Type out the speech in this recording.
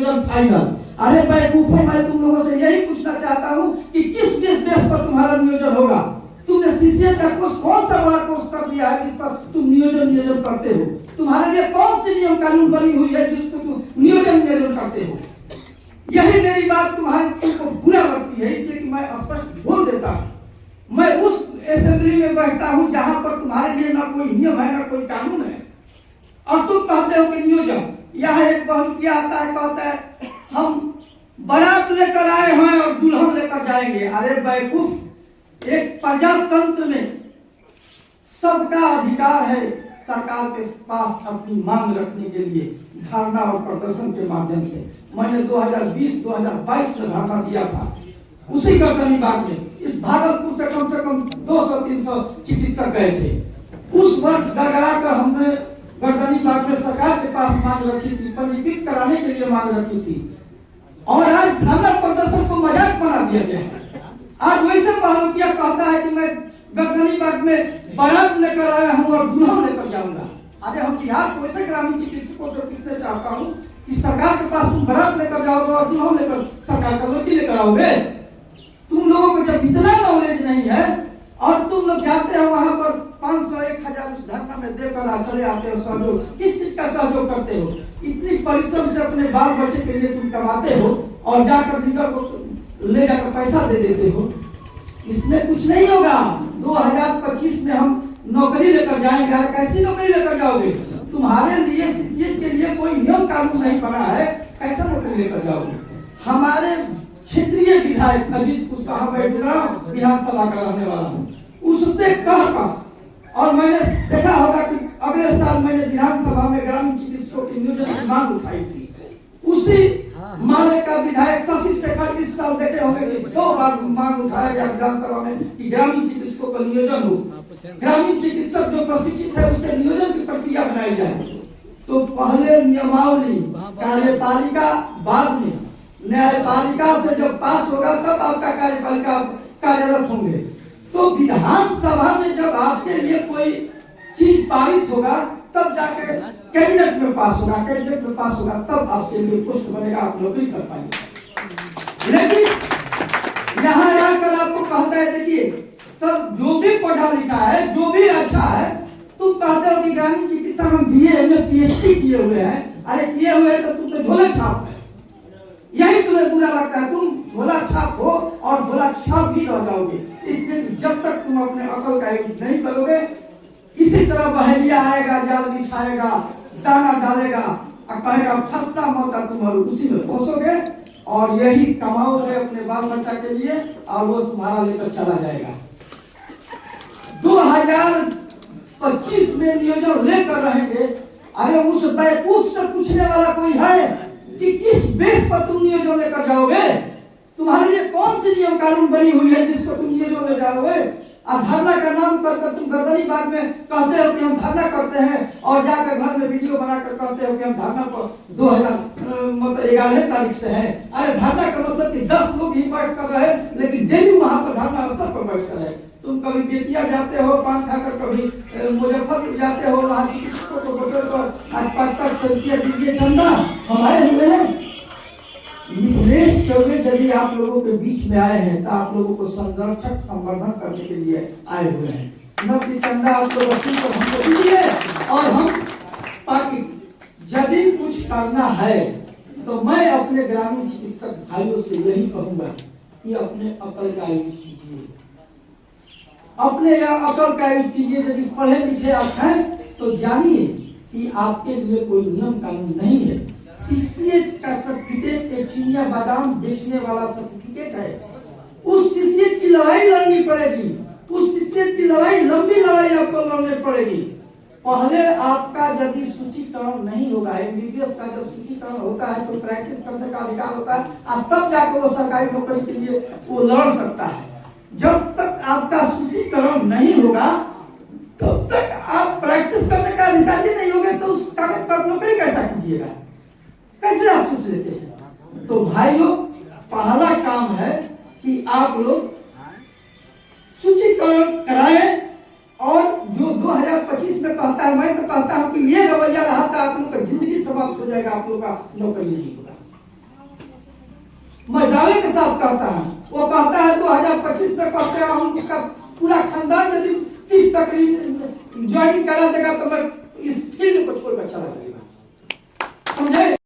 नियोजन फाइनल। अरे बेवकूफों, मैं तुम लोगों से यही पूछना चाहता हूँ कि किस बेस पर तुम्हारा नियोजन होगा? तुमने सीसीएल का कोर्स कौन सा बड़ा कोर्स कर दिया है जिस पर तुम नियोजन करते हो? तुम्हारे लिए कौन सी नियम कानून बनी हुई है जिसको तुम नियोजन करते हो? यही मेरी बात तुम्हारे तुमको बुरा लगती है, इसलिए कि मैं स्पष्ट बोल देता हूँ। मैं उस असेंबली में बैठता हूँ जहां पर तुम्हारे लिए ना कोई नियम है ना कोई कानून है, और तुम कहते हो कि नियोजन। यह एक बहुकिया आता है, कहता है हम बारात लेकर आए हैं और दुल्हन लेकर जाएंगे। अरे बेवकूफ, एक प्रजातंत्र में सबका अधिकार है सरकार के पास अपनी मांग रखने के लिए धरना और प्रदर्शन के माध्यम से। मैंने 2020-2022 में धरना दिया था उसी गर्दनी बाग में। इस भागलपुर से कम 200-300 चिकित्सक गए थे। उस वक्त गड़गड़ा कर हमने गर्दनी बाग में सरकार के पास मांग रखी थी, पंजीकृत कराने के लिए मांग रखी थी, और आज धरना प्रदर्शन को मजाक बना दिया गया है। आज वैसे बहुकिया कहता है कि मैं गर्दनी बाग में बारात लेकर आया हूँ और दुल्हन लेकर जाऊंगा। अरे हम बिहार को ऐसे ग्रामीण चिकित्सकों से पूछना चाहता हूँ कि सरकार के पास तुम बारात लेकर जाओगे और दुल्हन लेकर सरकार का रोटी लेकर आओगे? तुम लोगों को जब इतना नॉलेज नहीं है और तुम लोग जाते हो वहां पर 500-1000 उस धरना में देकर चले आते हो सहयोग, किस चीज का सहयोग करते हो? इतनी परिश्रम से अपने बाल बच्चे के लिए तुम कमाते हो और जाकर लीडर को ले जाकर पैसा दे देते हो। इसमें कुछ नहीं होगा। 2025 में हम नौकरी लेकर जाएंगे। कैसी नौकरी लेकर जाओगे? तुम्हारे लिए सीसीएल के लिए कोई नियम कानून नहीं बना है, कैसा नौकरी लेकर जाओगे? हमारे क्षेत्रीय विधायक अजीत कुशवाहा, मैं विधानसभा का रहने वाला हूँ, उससे कहकर, और मैंने देखा होगा कि अगले साल मैंने विधानसभा में ग्रामीण चिकित्सकों के नियोजन की मांग उठाई थी। उसी माले का विधायक शशि शेखर इस साल देखे होंगे कि 2 बार मांग उठाया गया विधानसभा में कि ग्रामीण चिकित्सकों का नियोजन हो। ग्रामीण चिकित्सक जो प्रशिक्षित है उसके नियोजन की प्रक्रिया बनाई जाए। तो पहले नियमावली कार्यपालिका, बाद में न्यायपालिका से जब पास होगा तब आपका कार्यपालिका कार्यरत होंगे। तो विधानसभा में जब आपके लिए कोई चीज पारित होगा तब जाके कैबिनेट में पास होगा, कैबिनेट में पास होगा तब आपके लिए पोस्ट बनेगा, आप नौकरी कर पाएंगे। लेकिन यहाँ आकर आपको कहता है, देखिए सब जो भी पढ़ा लिखा है, जो भी अच्छा है, तुम कहते हो कि ग्रामीण चिकित्सा हम बीए में पीएचडी किए हुए हैं। अरे किए हुए तो तुम तो झोला छाप है, यही तुम्हें बुरा लगता है। तुम झोला छाप हो और झोला छाप भी रह जाओगे। इसलिए जब तक तुम अपने अकल का यूज नहीं करोगे, इसी तरह बहेलिया आएगा, जाल बिछाएगा, दाना डालेगा और कहेगा फंसना मत, तुम उसी में फंसोगे और यही कमाओगे अपने बाल बच्चा के लिए और वो तुम्हारा लेकर चला जाएगा। 2025 में नियोजन लेकर रहेंगे। अरे उस बेवकूफ से पूछने वाला कोई है कि किस बेस पर तुम नियोजन लेकर जाओगे? तुम्हारे लिए कौन सी नियम कानून बनी हुई है जिसको तुम नियोजन ले जाओगे? धरना का नाम कर तुम गर्दनी बाग में कहते हो कि हम धरना करते हैं और जाकर घर में वीडियो बनाकर कहते हो कि हम धरना पर 2011 तारीख से है। अरे धरना का मतलब कि 10 लोग ही बैठ कर रहे, लेकिन डेली वहां पर धरना स्थल पर बैठ कर रहे। तुम कभी बेतिया जाते हो पान खाकर, कभी मुजफ्फरपुर जाते हो, वहां चिकित्सकों को बोतल पर आज 500 रुपया दीजिए चंदा, हम आए हुए हैं। मिथिलेश चौबे यदि आप लोगों के बीच में आए हैं तो आप लोगों को संरक्षक संवर्धन करने के लिए आए हुए हैं। न कि चंदा आप लोग को हमको दीजिए और हम पार्टी। यदि कुछ करना है तो मैं अपने ग्रामीण चिकित्सक भाइयों से यही कहूंगा कि अपने अकल का यूज कीजिए, अपने अकल का यूज कीजिए। यदि पढ़े लिखे आप हैं तो जानिए कि आपके लिए कोई नियम कानून नहीं है। सीसीएच का सर्टिफिकेट एक चिनिया बादाम बेचने वाला सर्टिफिकेट है। उस सीसीएच की लड़ाई लड़नी पड़ेगी, उस सीसीएच की लड़ाई, लंबी लड़ाई आपको लड़नी पड़ेगी। पहले आपका यदि सूचीकरण नहीं होगा, एमबीबीएस का जब सूचीकरण होता है तो प्रैक्टिस करने का अधिकार होता है और तब जाकर वो सरकारी नौकरी के लिए वो लड़ सकता है। जब तक आपका सूचीकरण नहीं होगा तब तक आप प्रैक्टिस करने का अधिकारी नहीं होगे तो उस कागज पर नौकरी कैसा कीजिएगा? कैसे आप सोच लेते हैं? तो भाई लोग, पहला काम है कि आप लोग सूचीकरण कराएं। और जो 2025 में कहता है, मैं तो कहता हूं कि ये रवैया रहा था आप लोग का जिंदगी समाप्त हो जाएगा, आप लोग का नौकरी नहीं होगा। मैं दावे के साथ कहता है, वो कहता है 2025 में कहते हैं हम उसका पूरा खानदान यदि 30 तक ज्वाइनिंग करा देगा तो मैं इस फील्ड को छोड़कर चला जाएगा, समझे।